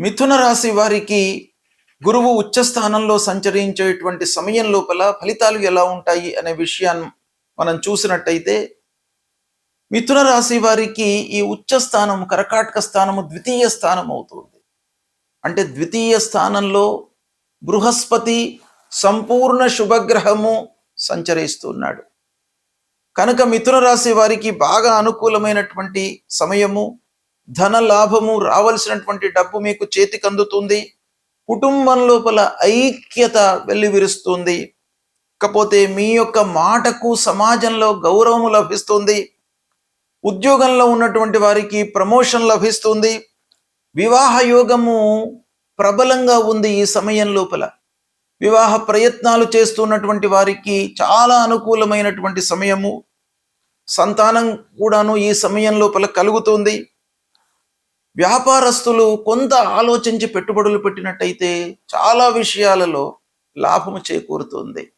మిథున రాశి వారికి గురువు ఉచ్చ స్థానంలో సంచరించేటువంటి సమయం లోపల ఫలితాలు ఎలా ఉంటాయి అనే విషయాన్ని మనం చూసినట్టయితే, మిథున రాశి వారికి ఈ ఉచ్చ స్థానం కర్కాటక స్థానము ద్వితీయ స్థానం అవుతుంది. అంటే ద్వితీయ స్థానంలో బృహస్పతి సంపూర్ణ శుభగ్రహము సంచరిస్తున్నాడు కనుక మిథున రాశి వారికి బాగా అనుకూలమైనటువంటి సమయము. ధన లాభము, రావాల్సినటువంటి డబ్బు మీకు చేతికి అందుతుంది. కుటుంబం లోపల ఐక్యత వెల్లివిరుస్తుంది. కాకపోతే మీ యొక్క మాటకు సమాజంలో గౌరవము లభిస్తుంది. ఉద్యోగంలో ఉన్నటువంటి వారికి ప్రమోషన్ లభిస్తుంది. వివాహ యోగము ప్రబలంగా ఉంది ఈ సమయం లోపల. వివాహ ప్రయత్నాలు చేస్తున్నటువంటి వారికి చాలా అనుకూలమైనటువంటి సమయము. సంతానం కూడాను ఈ సమయం లోపల కలుగుతుంది. వ్యాపారస్తులు కొంత ఆలోచించి పెట్టుబడులు పెట్టినట్టయితే చాలా విషయాలలో లాభము చేకూరుతుంది.